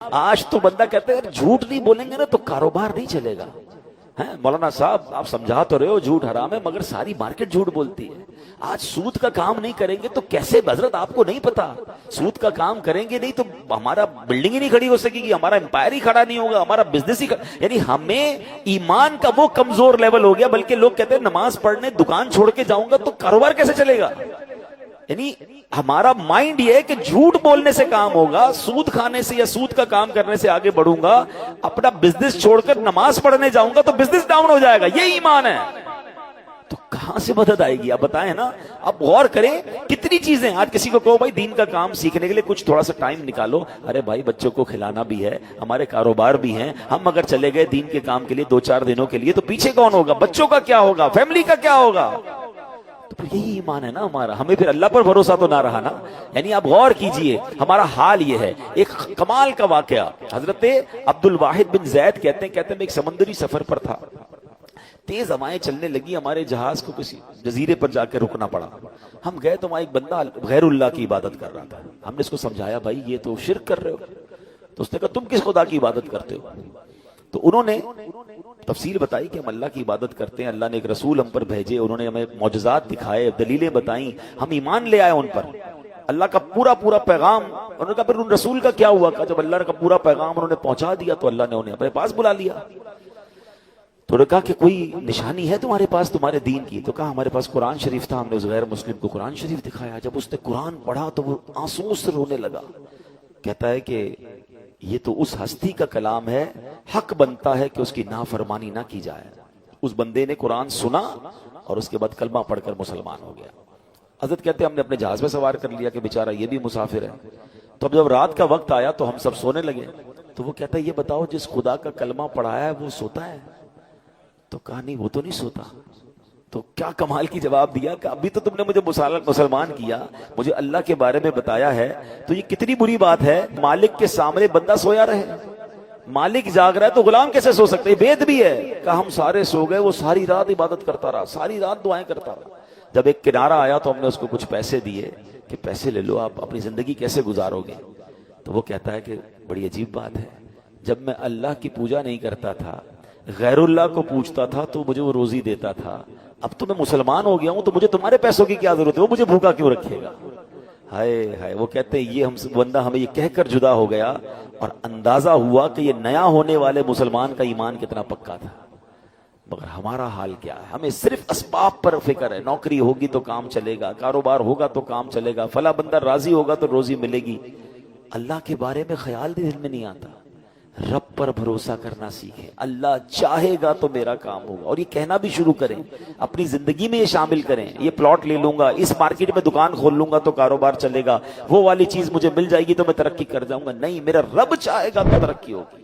آج تو بندہ کہتا ہے اگر جھوٹ نہیں بولیں گے نا تو کاروبار نہیں چلے گا. مولانا صاحب آپ سمجھا تو رہے ہو جھوٹ حرام ہے مگر ساری مارکیٹ جھوٹ بولتی ہے. آج سود کا کام نہیں کریں گے تو کیسے؟ حضرت آپ کو نہیں پتا سود کا کام کریں گے نہیں تو ہمارا بلڈنگ ہی نہیں کھڑی ہو سکے گی, ہمارا امپائر ہی کھڑا نہیں ہوگا, ہمارا بزنس ہی یعنی ہمیں ایمان کا وہ کمزور لیول ہو گیا. بلکہ لوگ کہتے ہیں نماز پڑھنے دکان چھوڑ کے جاؤں گا تو کاروبار کیسے چلے گا. یعنی ہمارا مائنڈ یہ ہے کہ جھوٹ بولنے سے کام ہوگا, سود کھانے سے یا سود کا کام کرنے سے آگے بڑھوں گا, اپنا بزنس چھوڑ کر نماز پڑھنے جاؤں گا تو بزنس ڈاؤن ہو جائے گا. یہ ایمان ہے. تو کہاں سے مدد آئے گی؟ آپ بتائیں نا. اب غور کریں کتنی چیزیں. آج کسی کو کہو بھائی دین کا کام سیکھنے کے لیے کچھ تھوڑا سا ٹائم نکالو, ارے بھائی بچوں کو کھلانا بھی ہے, ہمارے کاروبار بھی ہیں, ہم اگر چلے گئے دین کے کام کے لیے 2-4 دنوں کے لیے تو پیچھے کون ہوگا؟ بچوں کا کیا ہوگا؟ فیملی کا کیا ہوگا؟ تو پھر یہی ایمان ہے نا ہمارا. ہمیں پھر اللہ پر بھروسہ تو نہ رہا نا. یعنی آپ غور کیجئے ہمارا حال یہ ہے. ایک کمال کا واقعہ, حضرت عبد الواحد بن زید کہتے ہیں میں ایک سمندری سفر پر تھا, تیز ہوائیں چلنے لگی, ہمارے جہاز کو کسی جزیرے پر جا کے رکنا پڑا. ہم گئے تو وہاں ایک بندہ غیر اللہ کی عبادت کر رہا تھا. ہم نے اس کو سمجھایا بھائی یہ تو شرک کر رہے ہو. تو اس نے کہا تم کس خدا کی عبادت کرتے ہو؟ تو انہوں نے تفصیل بتائی کہ ہم اللہ کی عبادت کرتے ہیں, اللہ نے ایک رسول ہم پر بھیجے, انہوں نے ہمیں معجزات دکھائے, دلیلیں بتائیں, ہم ایمان لے آئے ان پر, اللہ کا پورا پیغام. انہوں نے کہا پھر ان رسول کا کیا ہوا؟ جب اللہ کا پورا پیغام انہوں نے پہنچا دیا تو اللہ نے انہیں اپنے پاس بلا لیا. تو انہوں نے کہا کہ کوئی نشانی ہے تمہارے پاس تمہارے دین کی؟ تو کہا ہمارے پاس قرآن شریف تھا, ہم نے اس غیر مسلم کو قرآن شریف دکھایا. جب اس نے قرآن پڑھا تو وہ آنسوں سے رونے لگا. کہتا ہے کہ یہ تو اس ہستی کا کلام ہے, حق بنتا ہے کہ اس کی نافرمانی نہ کی جائے. اس بندے نے قرآن سنا اور اس کے بعد کلمہ پڑھ کر مسلمان ہو گیا. حضرت کہتے ہیں ہم نے اپنے جہاز میں سوار کر لیا کہ بیچارہ یہ بھی مسافر ہے. تو اب جب رات کا وقت آیا تو ہم سب سونے لگے. تو وہ کہتا ہے یہ بتاؤ جس خدا کا کلمہ پڑھایا ہے وہ سوتا ہے؟ تو کہا نہیں وہ تو نہیں سوتا. تو کیا کمال کی جواب دیا کہ ابھی تو تم نے مجھے مسلمان کیا, مجھے اللہ کے بارے میں بتایا ہے, تو یہ کتنی بری بات ہے مالک کے سامنے بندہ سویا رہے. مالک جاگ رہا ہے تو غلام کیسے سو سکتے؟ بید بھی ہے. کہ ہم سارے سو گئے, وہ ساری رات عبادت کرتا رہا, ساری رات دعائیں کرتا رہا. جب ایک کنارہ آیا تو ہم نے اس کو کچھ پیسے دیے کہ پیسے لے لو, آپ اپنی زندگی کیسے گزارو گے؟ تو وہ کہتا ہے کہ بڑی عجیب بات ہے, جب میں اللہ کی پوجا نہیں کرتا تھا, غیر اللہ کو پوچھتا تھا تو مجھے وہ روزی دیتا تھا, اب تو میں مسلمان ہو گیا ہوں تو مجھے تمہارے پیسوں کی کیا ضرورت ہے, وہ مجھے بھوکا کیوں رکھے گا؟ ہائے ہائے. وہ کہتے ہیں یہ ہم بندہ ہمیں یہ کہہ کر جدا ہو گیا اور اندازہ ہوا کہ یہ نیا ہونے والے مسلمان کا ایمان کتنا پکا تھا. مگر ہمارا حال کیا ہے؟ ہمیں صرف اسباب پر فکر ہے. نوکری ہوگی تو کام چلے گا, کاروبار ہوگا تو کام چلے گا, فلاں بندہ راضی ہوگا تو روزی ملے گی. اللہ کے بارے میں خیال بھی دل میں نہیں آتا. رب پر بھروسہ کرنا سیکھیں. اللہ چاہے گا تو میرا کام ہوگا, اور یہ کہنا بھی شروع کریں, اپنی زندگی میں یہ شامل کریں. یہ پلاٹ لے لوں گا, اس مارکیٹ میں دکان کھول لوں گا تو کاروبار چلے گا, وہ والی چیز مجھے مل جائے گی تو میں ترقی کر جاؤں گا. نہیں, میرا رب چاہے گا تو ترقی ہوگی.